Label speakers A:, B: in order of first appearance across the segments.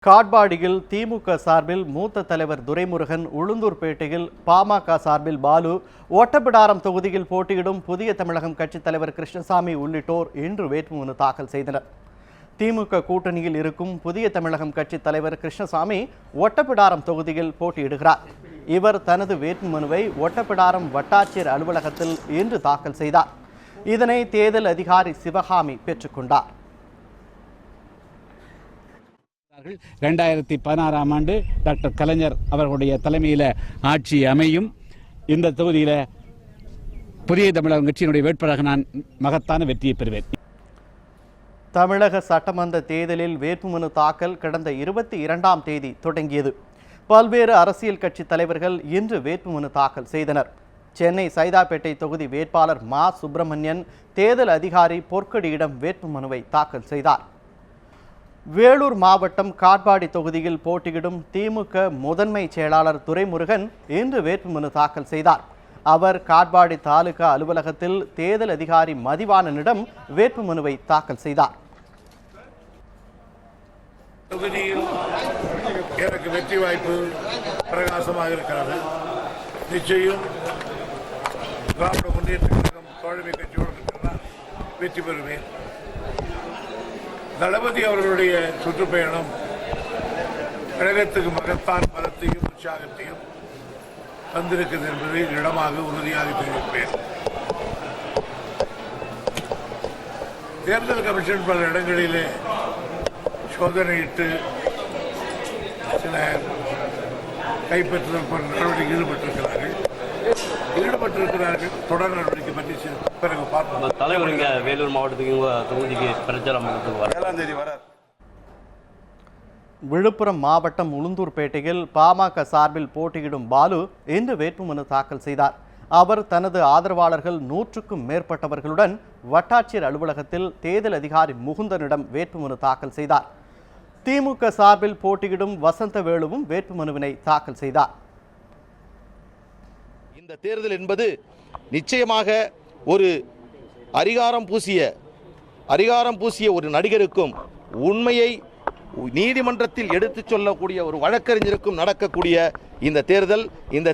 A: காட்பாடியில் திமுக சார்பில் மூத்த தலைவர் துரைமுருகன், உளுந்தூர்பேட்டையில் பாமக சார்பில் பாலு, ஒட்டப்பிடாரம் தொகுதியில் போட்டியிடும் புதிய தமிழகம் கட்சித் தலைவர் கிருஷ்ணசாமி உள்ளிட்டோர் இன்று வேட்புமனு தாக்கல் செய்தனர். திமுக கூட்டணியில் இருக்கும் புதிய தமிழகம் கட்சித் தலைவர் கிருஷ்ணசாமி ஒட்டப்பிடாரம் தொகுதியில் போட்டியிடுகிறார். இவர் தனது வேட்புமனுவை ஒட்டப்பிடாரம் வட்டாட்சியர் அலுவலகத்தில் இன்று தாக்கல் செய்தார். இதனை தேர்தல் அதிகாரி சிவகாமி பெற்றுக்கொண்டார்.
B: 2016ஆம் ஆண்டு டாக்டர் கலைஞர் அவர்களுடைய தலைமையில் ஆட்சி அமையும். இந்த தொகுதியில் புதிய தமிழகம் கட்சியினுடைய வேட்பாளராக நான் மகத்தான வெற்றியை பெறுவேன்.
A: தமிழக சட்டமன்ற தேர்தலில் வேட்புமனு தாக்கல் கடந்த 22ஆம் தேதி தொடங்கியது. பல்வேறு அரசியல் கட்சி தலைவர்கள் இன்று வேட்புமனு தாக்கல் செய்தனர். சென்னை சைதாப்பேட்டை தொகுதி வேட்பாளர் மா சுப்பிரமணியன் தேர்தல் அதிகாரி பொற்கொடியிடம் வேட்புமனுவை தாக்கல் செய்தார். வேலூர் மாவட்டம் காட்பாடி தொகுதியில் போட்டியிடும் திமுக முதன்மை செயலாளர் துரைமுருகன் இன்று வேட்புமனு தாக்கல் செய்தார். அவர் காட்பாடி தாலுகா அலுவலகத்தில் தேர்தல் அதிகாரி மதிவாணனிடம் வேட்புமனுவை தாக்கல் செய்தார்.
C: தொகுதியில் எனக்கு வெற்றி வாய்ப்பு பிரகாசமாக இருக்கிறது. நிச்சயம் திராவிட முன்னேற்ற கழகம் தோழமை கட்சியோடு வெற்றி பெறுவேன். தளபதி அவர்களுடைய சுற்றுப்பயணம் கழகத்துக்கு மகத்தான் பலத்தையும் உற்சாகத்தையும் வந்திருக்கிறது என்பதை இடமாக உறுதியாக தெரிவிப்பேன். தேர்தல் கமிஷன் பல இடங்களிலே சோதனையிட்டு சில கைப்பற்றுதல் போன்ற நடவடிக்கை ஈடுபட்டிருக்கிறார்கள். தொடர் நடவடிக்கை பற்றி பிறகு பார்ப்போம்.
D: தலைவர் இங்க வேலூர் மாவட்டத்துக்கு தொகுதிக்கு பிரச்சாரம் வரார்.
A: விழுப்புரம் மாவட்டம் உளுந்தூர்பேட்டையில் பாமக சார்பில் போட்டியிடும் பாலு இன்று வேட்புமனு தாக்கல் செய்தார். அவர் தனது ஆதரவாளர்கள் 100க்கும் மேற்பட்டவர்களுடன் வட்டாட்சியர் அலுவலகத்தில் தேர்தல் அதிகாரி முகுந்தனிடம் வேட்புமனு தாக்கல் செய்தார். திமுக சார்பில் போட்டியிடும் வசந்தவேலுவும் வேட்புமனுவினை தாக்கல் செய்தார்.
E: இந்த தேர்தல் என்பது நிச்சயமாக ஒரு அதிகாரம் பூசிய ஒரு நடிகருக்கும் உண்மையை நீதிமன்றத்தில் எடுத்துச் சொல்லக்கூடிய ஒரு வழக்கறிஞருக்கும் நடக்கக்கூடிய இந்த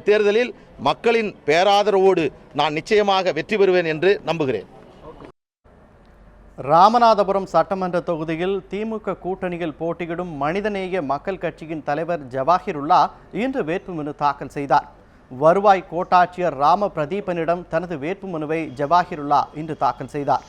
E: தேர்தலில் மக்களின் பேராதரவோடு நான் நிச்சயமாக வெற்றி பெறுவேன் என்று நம்புகிறேன்.
A: ராமநாதபுரம் சட்டமன்ற தொகுதியில் திமுக கூட்டணியில் போட்டியிடும் மனிதநேய மக்கள் கட்சியின் தலைவர் ஜவாஹிருல்லா இன்று வேட்புமனு தாக்கல் செய்தார். வருவாய் கோட்டாட்சியர் ராம பிரதீபனிடம் தனது வேட்புமனுவை ஜவாஹிருல்லா இன்று தாக்கல் செய்தார்.